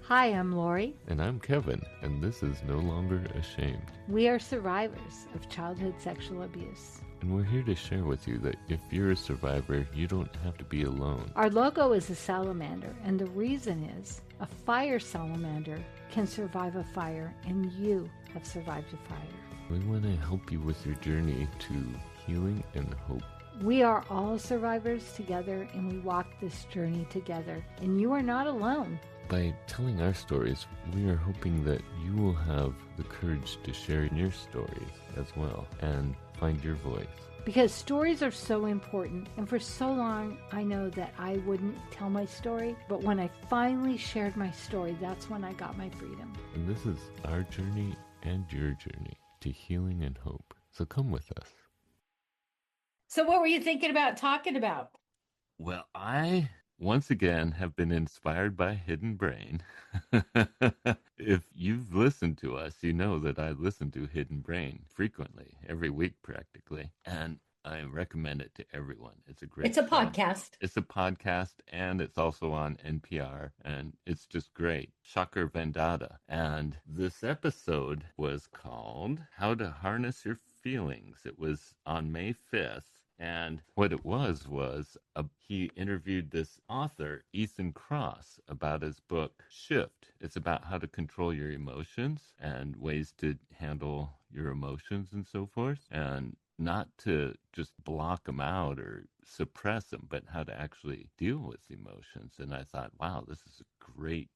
Hi, I'm Lori. And I'm Kevin, and this is No Longer Ashamed. We are survivors of childhood sexual abuse. And we're here to share with you that if you're a survivor, you don't have to be alone. Our logo is a salamander, and the reason is a fire salamander can survive a fire, and you have survived a fire. We want to help you with your journey to healing and hope. We are all survivors together, and we walk this journey together, and you are not alone. By telling our stories, we are hoping that you will have the courage to share your stories as well and find your voice. Because stories are so important, and for so long I know that I wouldn't tell my story, but when I finally shared my story, that's when I got my freedom. And this is our journey and your journey to healing and hope. So come with us. So what were you thinking about talking about? Well, I once again have been inspired by Hidden Brain. If you've listened to us, you know that I listen to Hidden Brain frequently, every week practically, and I recommend it to everyone. It's a great show. Podcast. It's a podcast, and it's also on NPR, and it's just great. Shankar Vedantam. And this episode was called How to Harness Your Feelings. It was on May 5th. And what it was he interviewed this author, Ethan Kross, about his book, Shift. It's about how to control your emotions and ways to handle your emotions and so forth, and not to just block them out or suppress them, but how to actually deal with emotions. And I thought, wow, this is great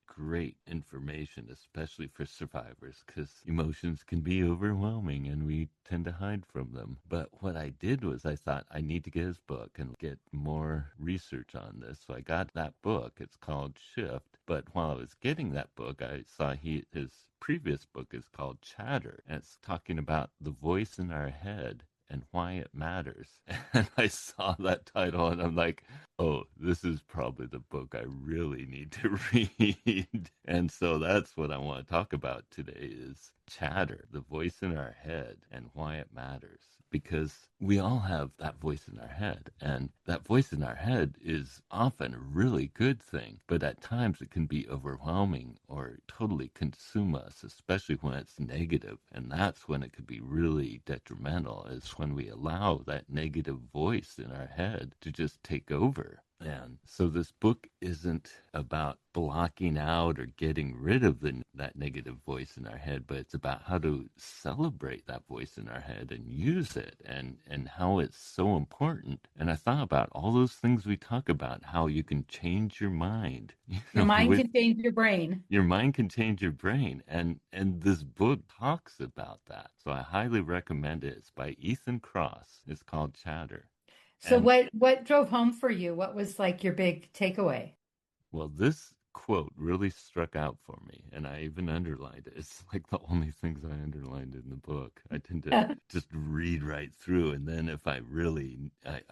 information, especially for survivors, because emotions can be overwhelming and we tend to hide from them. But what I did was I thought I need to get his book and get more research on this. So I got that book. It's called Shift. But while I was getting that book, I saw his previous book is called Chatter, and it's talking about the voice in our head and why it matters. And I saw that title and I'm like, oh, this is probably the book I really need to read. And so that's what I want to talk about today is Chatter, the voice in our head and why it matters. Because we all have that voice in our head, and that voice in our head is often a really good thing, but at times it can be overwhelming or totally consume us, especially when it's negative. And that's when it could be really detrimental, is when we allow that negative voice in our head to just take over. And so this book isn't about blocking out or getting rid of that negative voice in our head, but it's about how to celebrate that voice in our head and use it, and how it's so important. And I thought about all those things we talk about, how you can change your mind. Your mind can change your brain. Your mind can change your brain. And this book talks about that. So I highly recommend it. It's by Ethan Kross. It's called Chatter. So what drove home for you? What was like your big takeaway? Well, this quote really struck out for me, and I even underlined it. It's like the only things I underlined in the book. I tend to just read right through, and then if I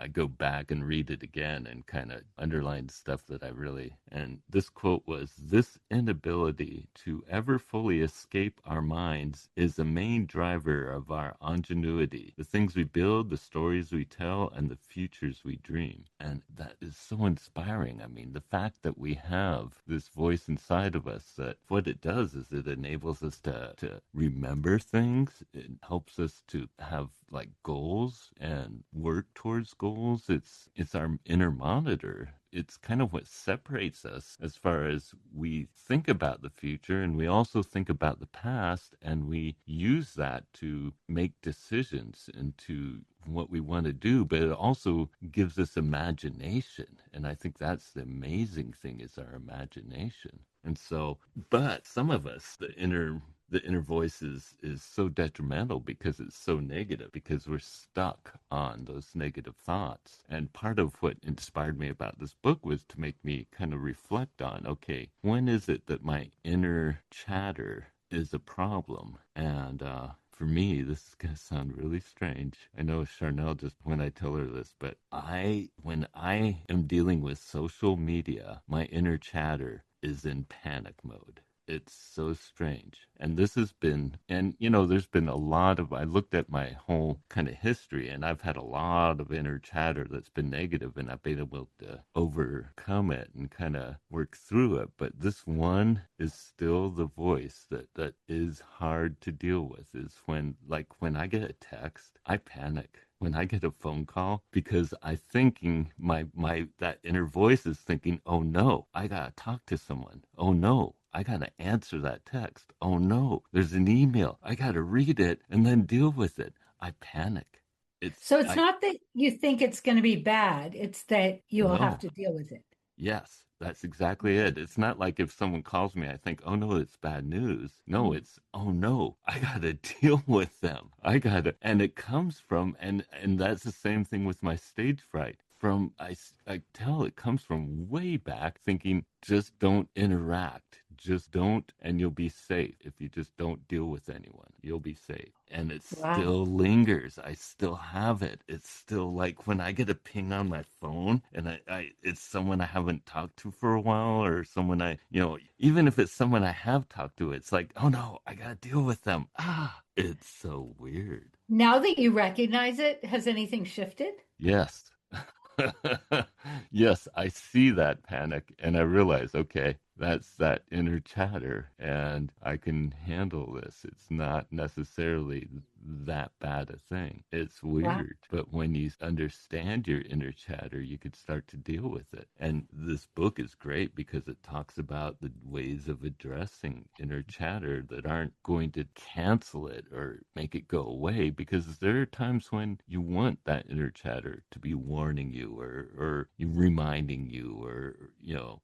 go back and read it again and kind of underline stuff that I really, and this quote was, "This inability to ever fully escape our minds is the main driver of our ingenuity, the things we build, the stories we tell, and the futures we dream." And that is so inspiring. I mean, the fact that we have this voice inside of us, that what it does is it enables us to remember things. It helps us to have like goals and work towards goals. It's our inner monitor. It's kind of what separates us as far as we think about the future, and we also think about the past, and we use that to make decisions into what we want to do, but it also gives us imagination. And I think that's the amazing thing, is our imagination. And so, but some of us, the inner voice is so detrimental because it's so negative, because we're stuck on those negative thoughts. And part of what inspired me about this book was to make me kind of reflect on, okay, when is it that my inner chatter is a problem? And for me, this is going to sound really strange. I know Charnel just when I tell her this, but when I am dealing with social media, my inner chatter is in panic mode. It's so strange. And this has been, and there's been a lot of, I looked at my whole kind of history, and I've had a lot of inner chatter that's been negative, and I've been able to overcome it and kind of work through it. But this one is still the voice that is hard to deal with, is when I get a text, I panic when I get a phone call, because I thinking my that inner voice is thinking, oh no, I gotta talk to someone. Oh no, I gotta answer that text. Oh no, there's an email. I gotta read it and then deal with it. I panic. So it's not that you think it's going to be bad, it's that you'll have No. to deal with it. Yes, that's exactly it. It's not like if someone calls me, I think, oh no, it's bad news. No, it's, oh no, I gotta deal with them. And it comes from, and that's the same thing with my stage fright. I tell it comes from way back, thinking, just don't interact. Just don't, and you'll be safe. If you just don't deal with anyone, you'll be safe. And it Wow. still lingers. I still have it. It's still like when I get a ping on my phone, and it's someone I haven't talked to for a while, or someone even if it's someone I have talked to, it's like, oh no, I gotta deal with them. It's so weird. Now that you recognize it, has anything shifted? Yes. Yes, I see that panic and I realize, okay, that's that inner chatter and I can handle this. It's not necessarily that bad a thing. It's Wow. weird, but when you understand your inner chatter, you could start to deal with it. And this book is great because it talks about the ways of addressing inner chatter that aren't going to cancel it or make it go away, because there are times when you want that inner chatter to be warning you or reminding you, or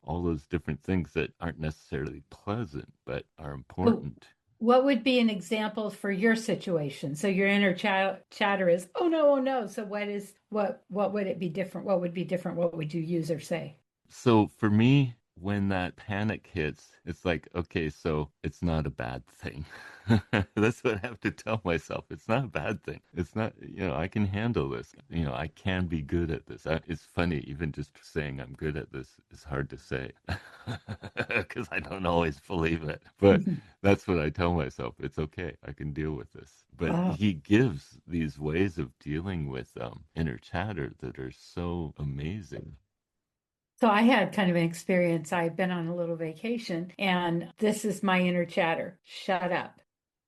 all those different things that aren't necessarily pleasant but are So important. what would be an example for your situation? So your inner chatter is, oh no, oh no. So what would it be different? What would be different? What would you use or say? So for me, when that panic hits, it's like, okay, so it's not a bad thing. That's what I have to tell myself. It's not a bad thing. It's not, I can handle this. I can be good at this. It's funny, even just saying I'm good at this is hard to say because I don't always believe it. But that's what I tell myself. It's okay. I can deal with this. But Wow. he gives these ways of dealing with inner chatter that are so amazing. So I had kind of an experience. I've been on a little vacation, and this is my inner chatter. Shut up.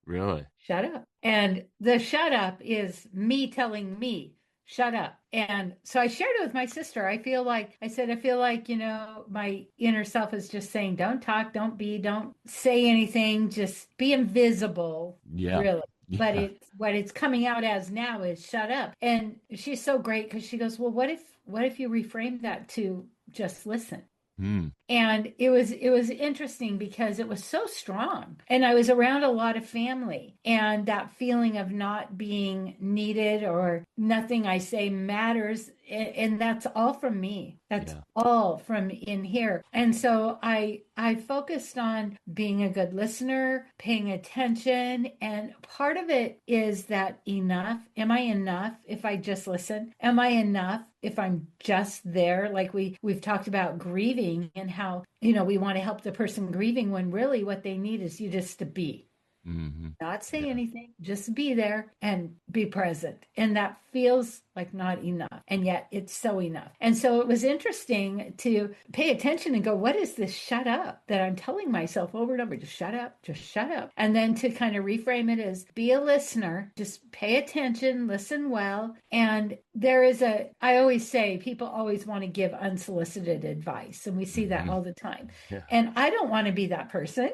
Really? Shut up. And the shut up is me telling me, shut up. And so I shared it with my sister. I feel like, my inner self is just saying, don't talk, don't say anything, just be invisible, Yeah. really. But Yeah. what it's coming out as now is shut up. And she's so great because she goes, well, what if you reframe that to just listen? Hmm. And it was interesting because it was so strong, and I was around a lot of family, and that feeling of not being needed or nothing I say matters, and that's all from me. That's Yeah. all from in here. And so I focused on being a good listener, paying attention, and part of it is that enough. Am I enough if I just listen? Am I enough if I'm just there? Like we've talked about grieving and how, we want to help the person grieving when really what they need is you just to be. Hmm. Not say Yeah. anything, just be there and be present. And that feels like not enough. And yet it's so enough. And so it was interesting to pay attention and go, what is this shut up that I'm telling myself over and over? Just shut up, just shut up. And then to kind of reframe it as be a listener, just pay attention, listen well. And I always say people always want to give unsolicited advice. And we see that Hmm. all the time. Yeah. And I don't want to be that person,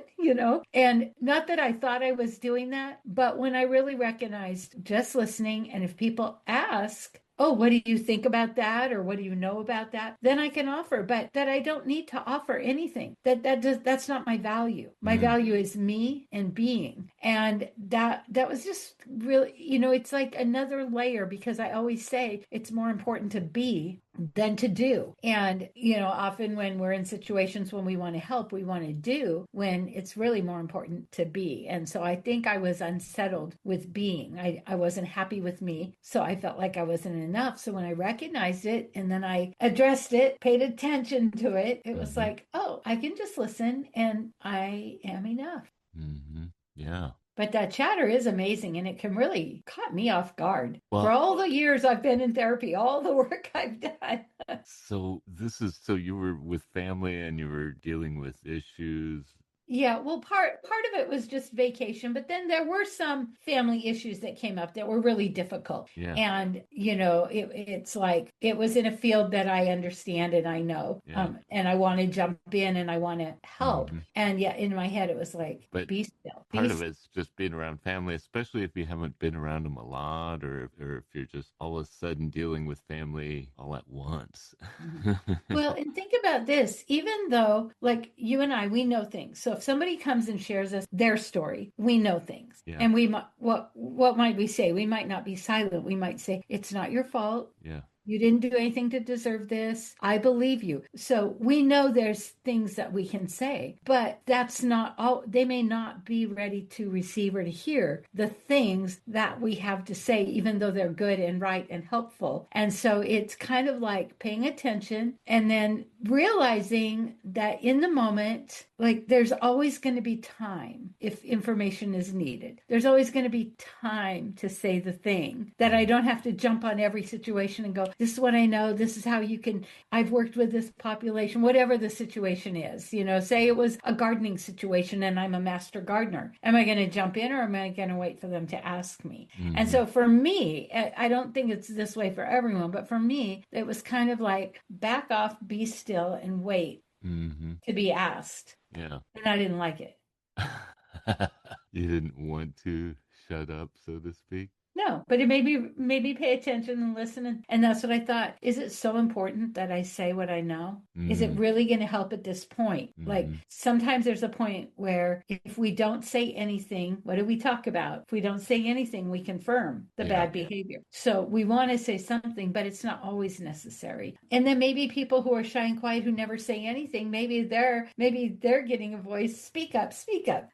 and not that I thought I was doing that, but when I really recognized just listening, and if people ask, oh, what do you think about that? Or what do you know about that? Then I can offer, but that I don't need to offer anything. That's not my value. My Mm. value is me and being. And that was just really, it's like another layer, because I always say it's more important to be than to do. And, often when we're in situations when we want to help, we want to do, when it's really more important to be. And so I think I was unsettled with being. I wasn't happy with me. So I felt like I wasn't enough. So when I recognized it and then I addressed it, paid attention to it, it was like, oh, I can just listen and I am enough. Yeah. But that chatter is amazing, and it can really caught me off guard. Well, for all the years I've been in therapy, all the work I've done. So you were with family and you were dealing with issues. Yeah, well, part of it was just vacation, but then there were some family issues that came up that were really difficult. Yeah. And it's like it was in a field that I understand and I know, and I want to jump in and I want to help. And yet in my head it was like, be still. Part of it's just being around family, especially if you haven't been around them a lot, or if you're just all of a sudden dealing with family all at once. Well, and think about this, even though like you and I, we know things. So if somebody comes and shares us their story, we know things. Yeah. And we might, what might we say? We might not be silent. We might say, it's not your fault. Yeah. You didn't do anything to deserve this. I believe you. So we know there's things that we can say, but that's not all. They may not be ready to receive or to hear the things that we have to say, even though they're good and right and helpful. And so it's kind of like paying attention and then realizing that in the moment, like there's always going to be time if information is needed. There's always going to be time to say the thing, that I don't have to jump on every situation and go, this is what I know. This is how you can, I've worked with this population, whatever the situation is. Say it was a gardening situation and I'm a master gardener. Am I going to jump in or am I going to wait for them to ask me? And so for me, I don't think it's this way for everyone, but for me, it was kind of like back off, be still and wait to be asked. Yeah. And I didn't like it. You didn't want to shut up, so to speak? No, but it made me pay attention and listen. And that's what I thought. Is it so important that I say what I know? Is it really going to help at this point? Like sometimes there's a point where if we don't say anything, what do we talk about? If we don't say anything, we confirm the bad behavior. So we want to say something, but it's not always necessary. And then maybe people who are shy and quiet who never say anything, maybe they're getting a voice. Speak up.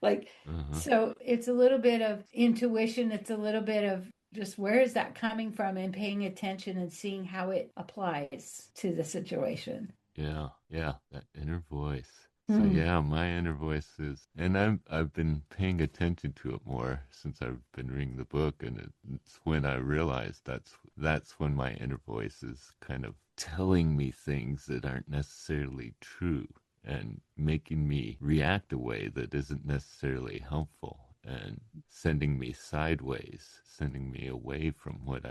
Like, so it's a little bit of intuition. It's a little bit of just where is that coming from and paying attention and seeing how it applies to the situation. Yeah, that inner voice. So yeah, my inner voice is, and I've been paying attention to it more since I've been reading the book, and it's when I realized that's when my inner voice is kind of telling me things that aren't necessarily true and making me react a way that isn't necessarily helpful, and sending me sideways, sending me away from what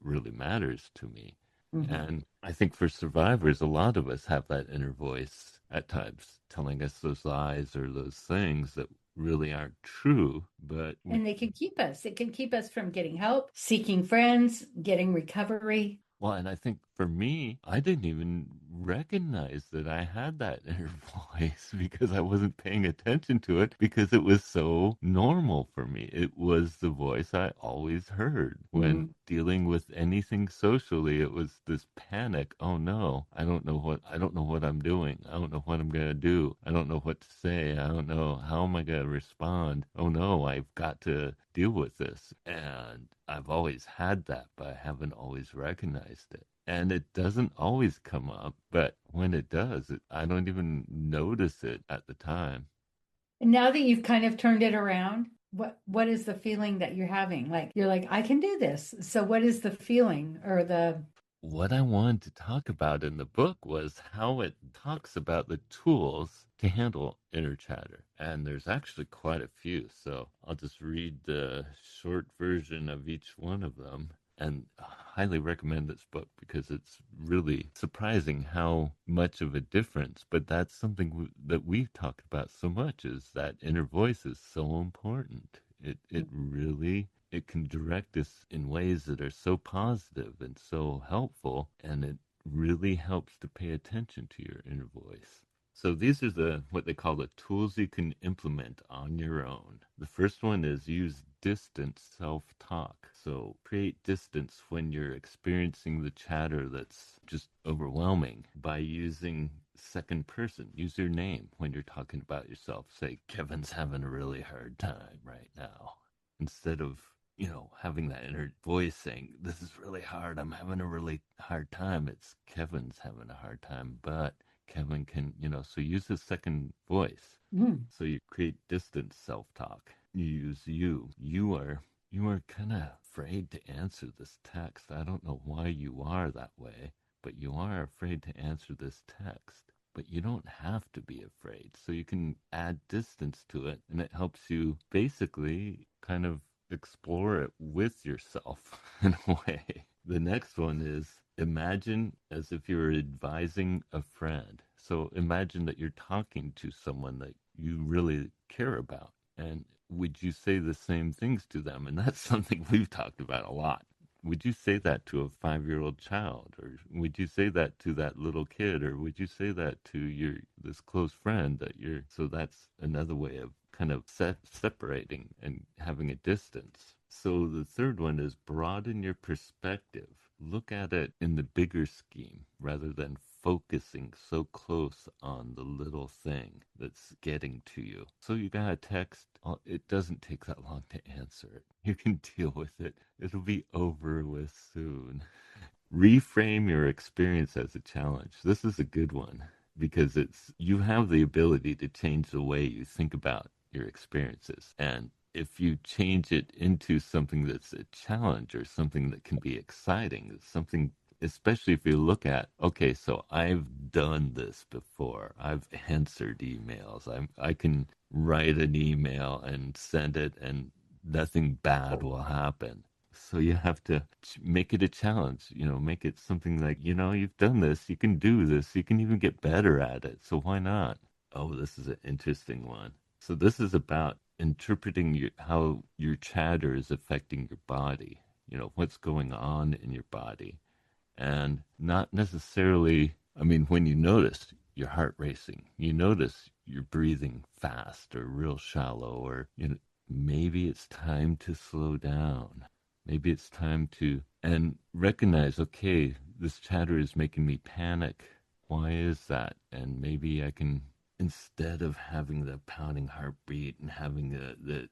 really matters to me. And I think for survivors, a lot of us have that inner voice at times telling us those lies or those things that really aren't true, and they can keep us. It can keep us from getting help, seeking friends, getting recovery. Well, and I think for me, I didn't even recognize that I had that inner voice because I wasn't paying attention to it, because it was so normal for me. It was the voice I always heard when dealing with anything socially. It was this panic. Oh no, I don't know what I'm doing. I don't know what I'm going to do. I don't know what to say. I don't know how am I going to respond. Oh no, I've got to deal with this. And I've always had that, but I haven't always recognized it. And it doesn't always come up, but when it does, I don't even notice it at the time. And now that you've kind of turned it around, what is the feeling that you're having? Like, you're like, I can do this. So what is the feeling or the... What I wanted to talk about in the book was how it talks about the tools to handle inner chatter. And there's actually quite a few. So I'll just read the short version of each one of them. And I highly recommend this book because it's really surprising how much of a difference. But that's something that we've talked about so much, is that inner voice is so important. It can direct us in ways that are so positive and so helpful, and it really helps to pay attention to your inner voice. So these are what they call the tools you can implement on your own. The first one is use distance self-talk. So create distance when you're experiencing the chatter that's just overwhelming by using second person. Use your name when you're talking about yourself. Say, Kevin's having a really hard time right now. Instead of, having that inner voice saying, this is really hard. I'm having a really hard time. It's Kevin's having a hard time, but Kevin can, so use a second voice. Mm. So you create distance self-talk. You use you. You are kind of afraid to answer this text. I don't know why you are that way, but you are afraid to answer this text. But you don't have to be afraid. So you can add distance to it, and it helps you basically kind of explore it with yourself in a way. The next one is imagine as if you're advising a friend. So imagine that you're talking to someone that you really care about. And would you say the same things to them? And that's something we've talked about a lot. Would you say that to a 5-year-old child, or would you say that to that little kid, or would you say that to this close friend that you're? So that's another way of kind of separating and having a distance. So the third one is broaden your perspective. Look at it in the bigger scheme rather than focusing so close on the little thing that's getting to you. So you got a text, it doesn't take that long to answer it. You can deal with it. It'll be over with soon. Reframe your experience as a challenge. This is a good one because you have the ability to change the way you think about your experiences. And if you change it into something that's a challenge or something that can be exciting, something, especially if you look at, okay, so I've done this before. I've answered emails. I can write an email and send it and nothing bad will happen. So you have to make it a challenge, make it something like, you've done this, you can do this, you can even get better at it. So why not? Oh, this is an interesting one. So this is about interpreting how your chatter is affecting your body, what's going on in your body. And not necessarily, when you notice your heart racing, you notice you're breathing fast or real shallow, or, maybe it's time to slow down. Maybe it's time to, and recognize, okay, this chatter is making me panic. Why is that? And maybe I can, instead of having the pounding heartbeat and having the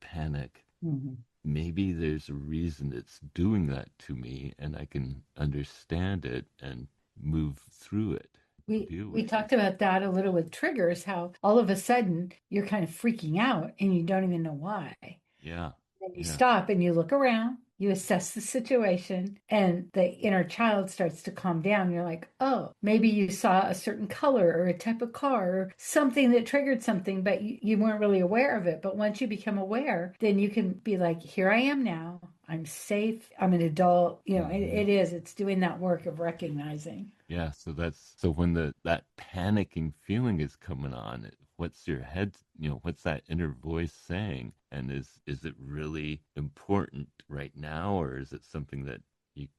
panic, Mm-hmm. maybe there's a reason it's doing that to me, and I can understand it and move through it. We talked about that a little with triggers, how all of a sudden you're kind of freaking out and you don't even know why. Yeah. And you Yeah. stop and you look around, you assess the situation, and the inner child starts to calm down. You're like, oh, maybe you saw a certain color or a type of car or something that triggered something, but you weren't really aware of it. But once you become aware, then you can be like, here I am now. I'm safe. I'm an adult. It's doing that work of recognizing. Yeah, so when that panicking feeling is coming on, what's your head, what's that inner voice saying? And is it really important right now, or is it something that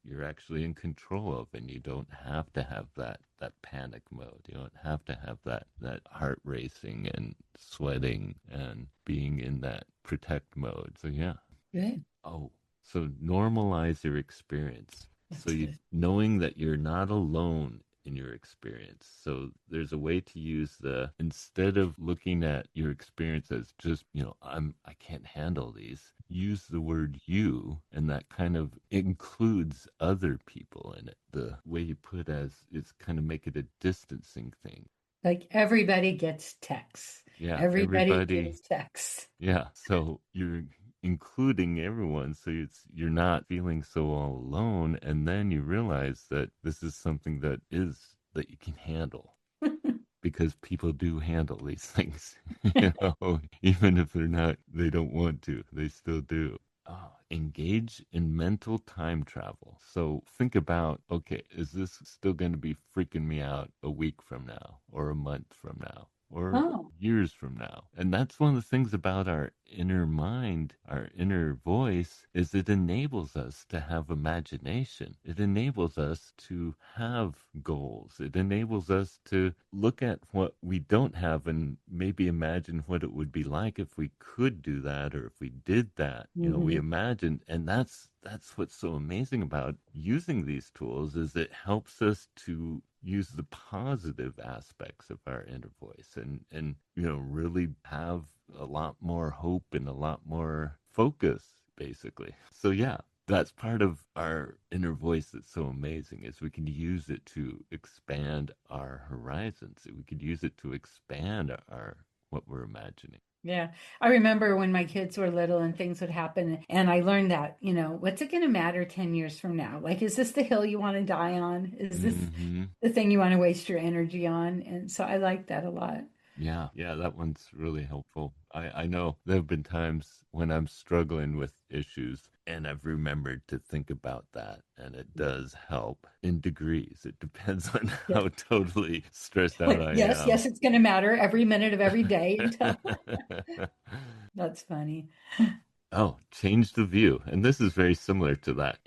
you're actually in control of, and you don't have to have that panic mode. You don't have to have that heart racing and sweating and being in that protect mode. So yeah. Good. Oh, so normalize your experience. That's So you good. knowing that you're not alone in your experience. So there's a way to use instead of looking at your experience as just, I can't handle these, use the word you, and that kind of includes other people in it. The way you put is kind of make it a distancing thing. Like everybody gets texts. Yeah, Everybody everybody. gets texts. Yeah, so you're including everyone, so you're not feeling so all alone, and then you realize that this is something that you can handle, because people do handle these things, even if they don't want to, they still do. Engage in mental time travel. So think about, okay, is this still going to be freaking me out a week from now, or a month from now, or Oh. years from now. And that's one of the things about our inner mind, our inner voice, is it enables us to have imagination. It enables us to have goals. It enables us to look at what we don't have and maybe imagine what it would be like if we could do that or if we did that. You know, we Mm-hmm. imagine, and that's what's so amazing about using these tools is it helps us to use the positive aspects of our inner voice and you know really have a lot more hope and a lot more focus basically. So yeah, that's part of our inner voice that's so amazing is we can use it to expand our horizons. We could use it to expand our what we're imagining. Yeah. I remember when my kids were little and things would happen. And I learned that, what's it going to matter 10 years from now? Like, is this the hill you want to die on? Is this Mm-hmm. the thing you want to waste your energy on? And so I like that a lot. Yeah, yeah, that one's really helpful. I know there have been times when I'm struggling with issues and I've remembered to think about that, and it does help in degrees. It depends on Yeah. how totally stressed out Like, I yes, am. yes, it's going to matter every minute of every day until that's funny. Oh, change the view. And this is very similar to that.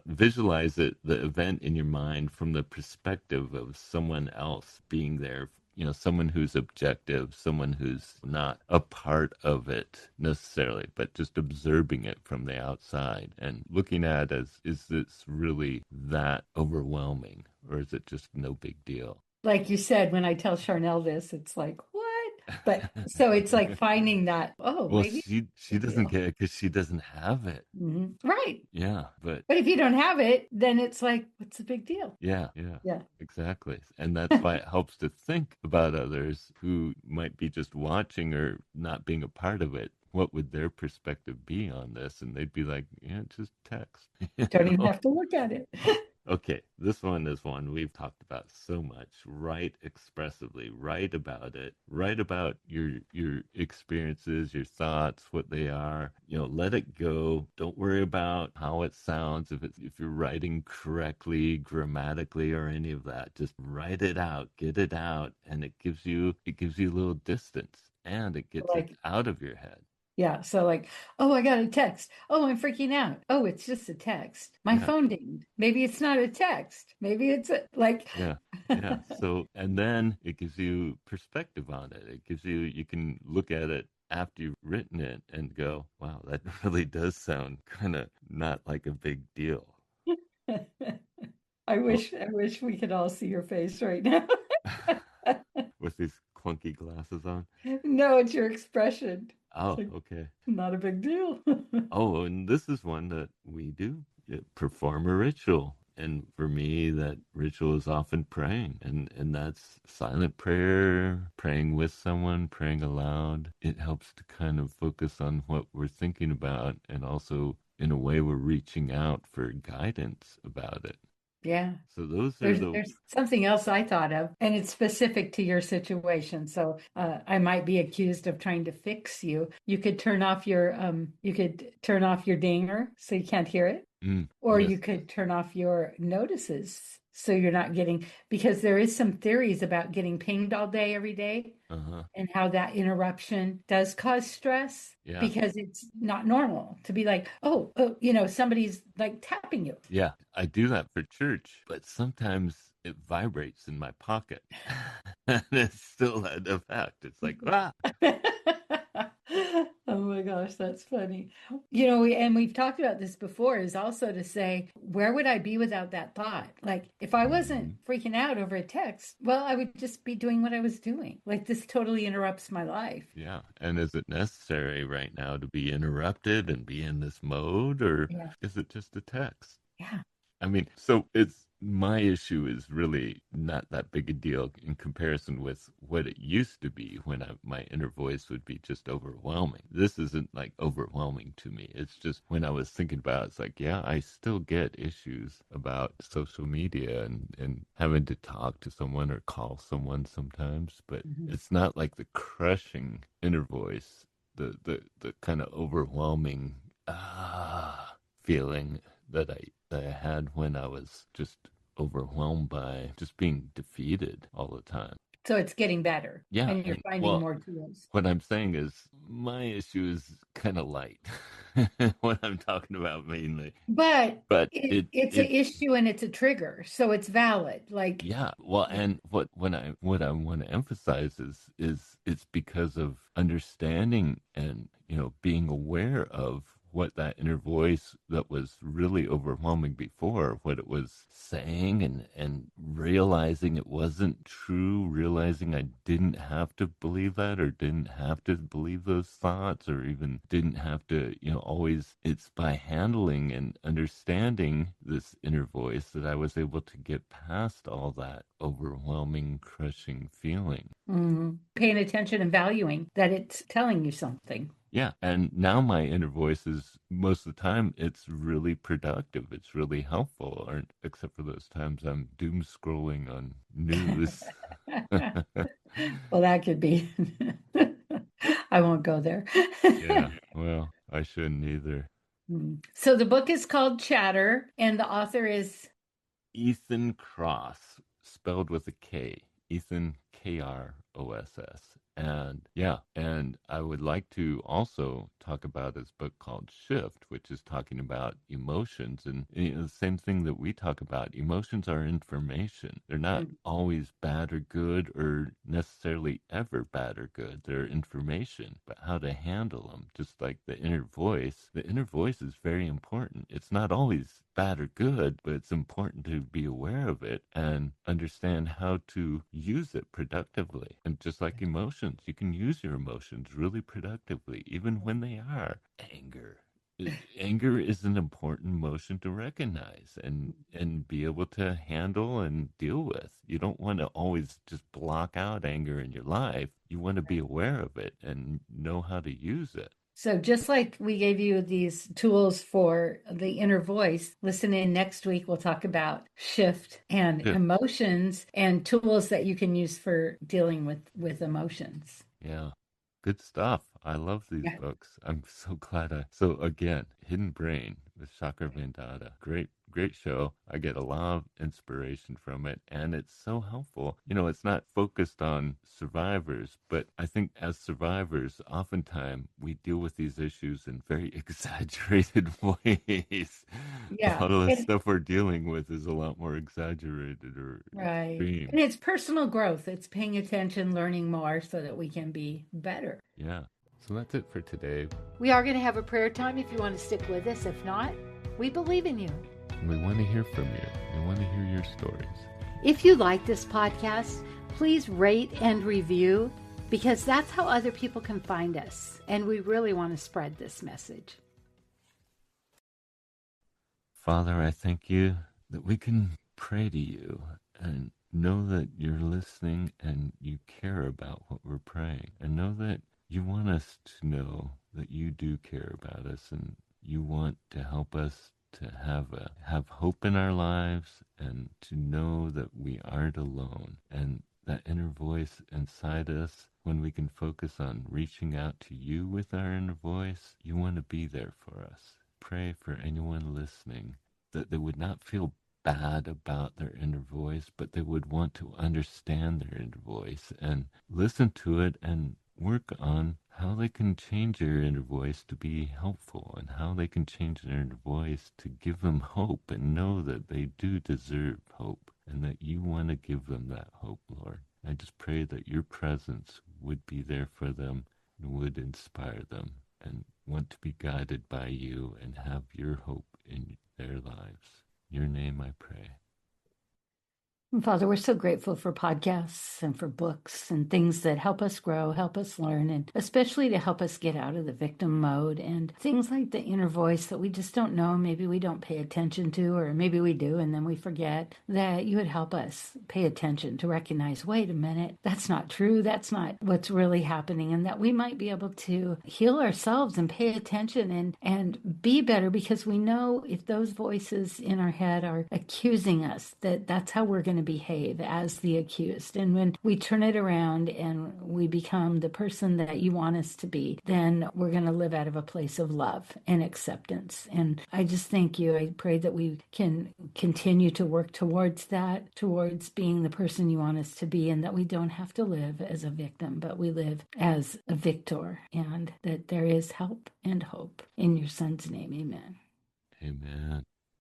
Visualize it, the event in your mind from the perspective of someone else being there, you know, someone who's objective, someone who's not a part of it necessarily, but just observing it from the outside and looking at as, is this really that overwhelming or is it just no big deal? Like you said, when I tell Charnel this, it's like, what? But so it's like finding that, oh, Well, maybe she big doesn't deal. get it because she doesn't have it. Right. Yeah, but But if you don't have it, then it's like, what's the big deal? yeah, yeah, Yeah. exactly. And that's why it helps to think about others who might be just watching or not being a part of it. What would their perspective be on this? And they'd be like, yeah, just text. You Don't even know? have to look at it. Okay, this one is one we've talked about so much. Write expressively, write about it, write about your experiences, your thoughts, what they are. You know, let it go. Don't worry about how it sounds if you're writing correctly, grammatically or any of that. Just write it out, get it out, and it gives you a little distance and it gets it Like, out of your head. yeah. So, like, oh, I got a text. Oh, I'm freaking out. Oh, it's just a text. My Yeah. phone dinged. Maybe it's not a text. Maybe it's like, Yeah. Yeah. So, and then it gives you perspective on it. You can look at it after you've written it and go, wow, that really does sound kind of not like a big deal. Oh, I wish we could all see your face right now. with these clunky glasses on. No, it's your expression. It's Oh, like, okay. not a big deal. Oh, and this is one that we do perform a ritual. And for me, that ritual is often praying. And that's silent prayer, praying with someone, praying aloud. It helps to kind of focus on what we're thinking about. And also, in a way, we're reaching out for guidance about it. Yeah. So those are the. There's something else I thought of, and it's specific to your situation. So I might be accused of trying to fix you. You could turn off your dinger so you can't hear it, or Yes. you could turn off your notices so you're not getting, because there is some theories about getting pinged all day, every day, Uh-huh. and how that interruption does cause stress Yeah. because it's not normal to be like, somebody's like tapping you. Yeah. I do that for church, but sometimes it vibrates in my pocket. And it's still an effect. It's like, ah. Oh my gosh, that's funny. And we've talked about this before, is also to say, where would I be without that thought? Like, if I wasn't Mhm. freaking out over a text, well, I would just be doing what I was doing. Like, this totally interrupts my life. Yeah. And is it necessary right now to be interrupted and be in this mode, or Yeah. is it just a text? Yeah. I mean, so it's my issue is really not that big a deal in comparison with what it used to be when my inner voice would be just overwhelming. This isn't like overwhelming to me. It's just when I was thinking about it, it's like, yeah, I still get issues about social media and having to talk to someone or call someone sometimes, but Mhm. it's not like the crushing inner voice, the kind of overwhelming feeling that I had when I was just overwhelmed by just being defeated all the time. So it's getting better. Yeah. And you're And finding well, more tools. what I'm saying is my issue is kind of light. What I'm talking about mainly. But But it's an issue and it's a trigger. So it's valid. Like, yeah, well, yeah. and what I want to emphasize is it's because of understanding and being aware of what that inner voice that was really overwhelming before, what it was saying, and realizing it wasn't true, realizing I didn't have to believe that, or didn't have to believe those thoughts, or even didn't have to, always. It's by handling and understanding this inner voice that I was able to get past all that overwhelming, crushing feeling. Paying attention and valuing that it's telling you something. Yeah, and now my inner voice is, most of the time, it's really productive. It's really helpful, or except for those times I'm doom scrolling on news. Well, that could be. I won't go there. Yeah, well, I shouldn't either. So the book is called Chatter, and the author is Ethan Kross, spelled with a K. Ethan Kross. And yeah, and I would like to also talk about his book called Shift, which is talking about emotions. And the same thing that we talk about. Emotions are information. They're not always bad or good, or necessarily ever bad or good. They're information, but how to handle them, just like the inner voice. The inner voice is very important. It's not always bad or good, but it's important to be aware of it and understand how to use it productively. And just like emotions, you can use your emotions really productively, even when they are anger. Anger is an important emotion to recognize and be able to handle and deal with. You don't want to always just block out anger in your life. You want to be aware of it and know how to use it. So just like we gave you these tools for the inner voice, listen in next week. We'll talk about shift and Yeah. emotions and tools that you can use for dealing with emotions. Yeah. Good stuff. I love these Yeah. books. I'm so glad so again, Hidden Brain with Shankar Vedantam. Great show. I get a lot of inspiration from it, and it's so helpful. It's not focused on survivors, but I think as survivors, oftentimes we deal with these issues in very exaggerated ways. A Yeah. lot of the stuff we're dealing with is a lot more exaggerated or Right. extreme. And it's personal growth. It's paying attention, learning more so that we can be better. Yeah. So that's it for today. We are going to have a prayer time if you want to stick with us. If not, we believe in you. We want to hear from you. We want to hear your stories. If you like this podcast, please rate and review, because that's how other people can find us. And we really want to spread this message. Father, I thank you that we can pray to you and know that you're listening and you care about what we're praying, and know that you want us to know that you do care about us, and you want to help us to have hope in our lives, and to know that we aren't alone, and that inner voice inside us, when we can focus on reaching out to you with our inner voice, you want to be there for us. Pray for anyone listening that they would not feel bad about their inner voice, but they would want to understand their inner voice and listen to it and work on how they can change their inner voice to be helpful, and how they can change their inner voice to give them hope, and know that they do deserve hope, and that you want to give them that hope, Lord. I just pray that your presence would be there for them and would inspire them and want to be guided by you and have your hope in their lives. In your name I pray. And Father, we're so grateful for podcasts and for books and things that help us grow, help us learn, and especially to help us get out of the victim mode, and things like the inner voice that we just don't know, maybe we don't pay attention to, or maybe we do and then we forget, that you would help us pay attention to recognize, wait a minute, that's not true, that's not what's really happening, and that we might be able to heal ourselves and pay attention and be better, because we know if those voices in our head are accusing us, that's how we're going to to behave as the accused. And when we turn it around and we become the person that you want us to be, then we're going to live out of a place of love and acceptance. And I just thank you. I pray that we can continue to work towards that, towards being the person you want us to be, and that we don't have to live as a victim, but we live as a victor, and that there is help and hope. In your Son's name, amen. Amen.